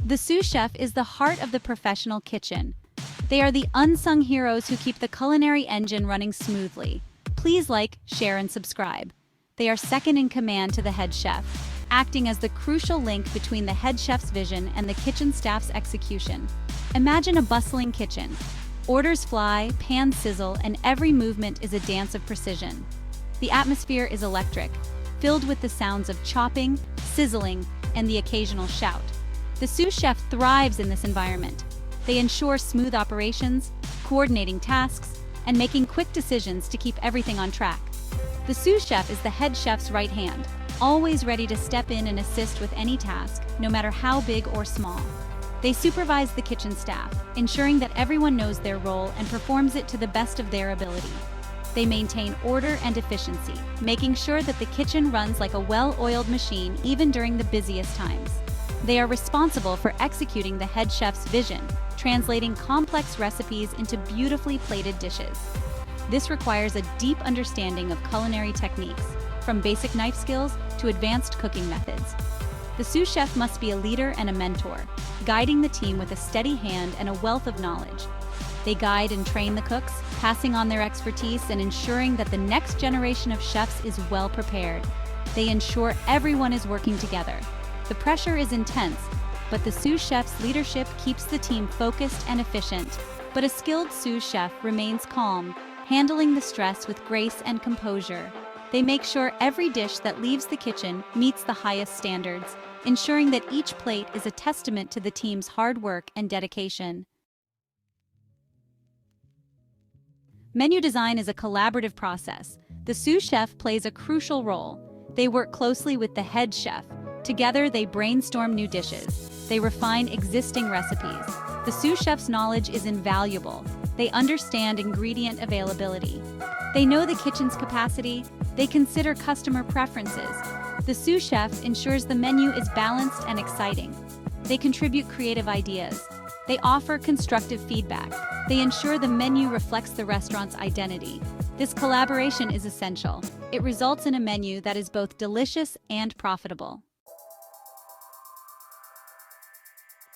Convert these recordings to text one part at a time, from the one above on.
The sous chef is the heart of the professional kitchen. They are the unsung heroes who keep the culinary engine running smoothly. Please like, share, and subscribe. They are second in command to the head chef, acting as the crucial link between the head chef's vision and the kitchen staff's execution. Imagine a bustling kitchen. Orders fly, pans sizzle, and every movement is a dance of precision. The atmosphere is electric, filled with the sounds of chopping, sizzling, and the occasional shout. The sous chef thrives in this environment. They ensure smooth operations, coordinating tasks, and making quick decisions to keep everything on track. The sous chef is the head chef's right hand, always ready to step in and assist with any task, no matter how big or small. They supervise the kitchen staff, ensuring that everyone knows their role and performs it to the best of their ability. They maintain order and efficiency, making sure that the kitchen runs like a well-oiled machine even during the busiest times. They are responsible for executing the head chef's vision, translating complex recipes into beautifully plated dishes. This requires a deep understanding of culinary techniques, from basic knife skills to advanced cooking methods. The sous chef must be a leader and a mentor, guiding the team with a steady hand and a wealth of knowledge. They guide and train the cooks, passing on their expertise and ensuring that the next generation of chefs is well prepared. They ensure everyone is working together. The pressure is intense, but the sous chef's leadership keeps the team focused and efficient. But a skilled sous chef remains calm, handling the stress with grace and composure. They make sure every dish that leaves the kitchen meets the highest standards, ensuring that each plate is a testament to the team's hard work and dedication. Menu design is a collaborative process. The sous chef plays a crucial role. They work closely with the head chef. Together, they brainstorm new dishes. They refine existing recipes. The sous chef's knowledge is invaluable. They understand ingredient availability. They know the kitchen's capacity. They consider customer preferences. The sous chef ensures the menu is balanced and exciting. They contribute creative ideas. They offer constructive feedback. They ensure the menu reflects the restaurant's identity. This collaboration is essential. It results in a menu that is both delicious and profitable.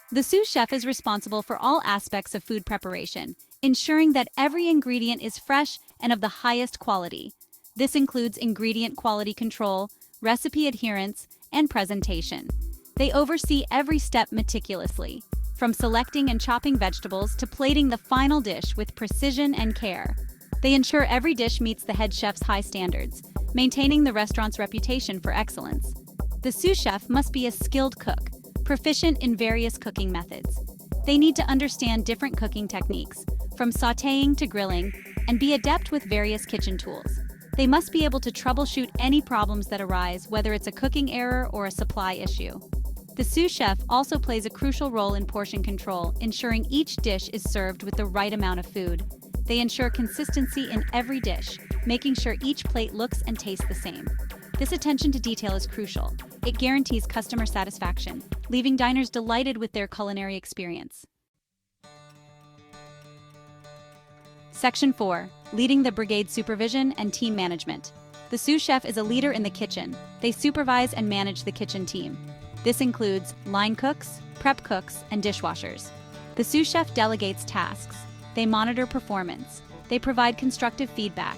The sous chef is responsible for all aspects of food preparation, ensuring that every ingredient is fresh and of the highest quality. This includes ingredient quality control, recipe adherence, and presentation. They oversee every step meticulously, from selecting and chopping vegetables to plating the final dish with precision and care. They ensure every dish meets the head chef's high standards, maintaining the restaurant's reputation for excellence. The sous chef must be a skilled cook, proficient in various cooking methods. They need to understand different cooking techniques, from sautéing to grilling, and be adept with various kitchen tools. They must be able to troubleshoot any problems that arise, whether it's a cooking error or a supply issue. The sous chef also plays a crucial role in portion control, ensuring each dish is served with the right amount of food. They ensure consistency in every dish, making sure each plate looks and tastes the same. This attention to detail is crucial. It guarantees customer satisfaction, leaving diners delighted with their culinary experience. Section 4. Leading the brigade supervision and team management. The sous chef is a leader in the kitchen. They supervise and manage the kitchen team. This includes line cooks, prep cooks, and dishwashers. The sous chef delegates tasks. They monitor performance. They provide constructive feedback.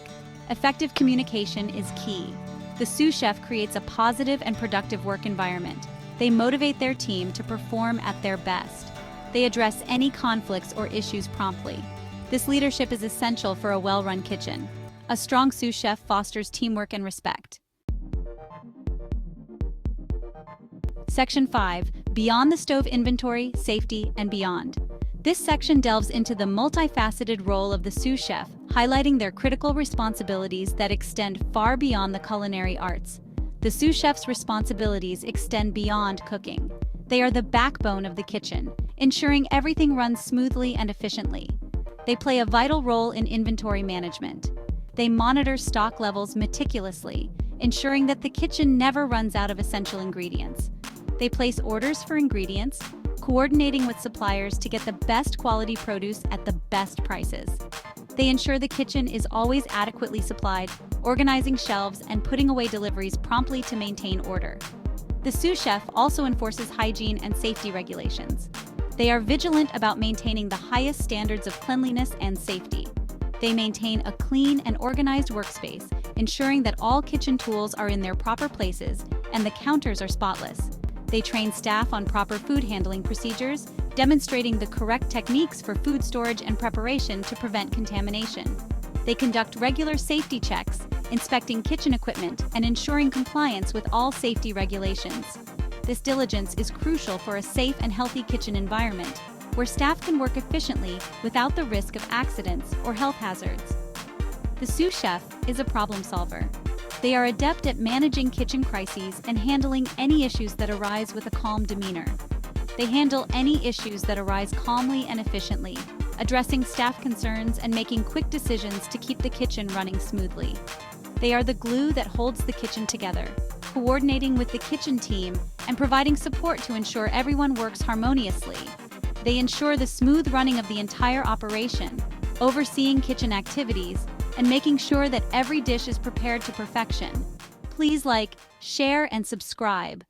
Effective communication is key. The sous chef creates a positive and productive work environment. They motivate their team to perform at their best. They address any conflicts or issues promptly. This leadership is essential for a well-run kitchen. A strong sous chef fosters teamwork and respect. Section 5. Beyond the stove inventory, safety, and beyond. This section delves into the multifaceted role of the sous chef, highlighting their critical responsibilities that extend far beyond the culinary arts. The sous chef's responsibilities extend beyond cooking. They are the backbone of the kitchen, ensuring everything runs smoothly and efficiently. They play a vital role in inventory management. They monitor stock levels meticulously, ensuring that the kitchen never runs out of essential ingredients. They place orders for ingredients, coordinating with suppliers to get the best quality produce at the best prices. They ensure the kitchen is always adequately supplied, organizing shelves and putting away deliveries promptly to maintain order. The sous chef also enforces hygiene and safety regulations. They are vigilant about maintaining the highest standards of cleanliness and safety. They maintain a clean and organized workspace, ensuring that all kitchen tools are in their proper places and the counters are spotless. They train staff on proper food handling procedures, demonstrating the correct techniques for food storage and preparation to prevent contamination. They conduct regular safety checks, inspecting kitchen equipment and ensuring compliance with all safety regulations. This diligence is crucial for a safe and healthy kitchen environment, where staff can work efficiently without the risk of accidents or health hazards. The sous chef is a problem solver. They are adept at managing kitchen crises and handling any issues that arise with a calm demeanor. They handle any issues that arise calmly and efficiently, addressing staff concerns and making quick decisions to keep the kitchen running smoothly. They are the glue that holds the kitchen together, coordinating with the kitchen team and providing support to ensure everyone works harmoniously. They ensure the smooth running of the entire operation, overseeing kitchen activities, and making sure that every dish is prepared to perfection. Please like, share, and subscribe.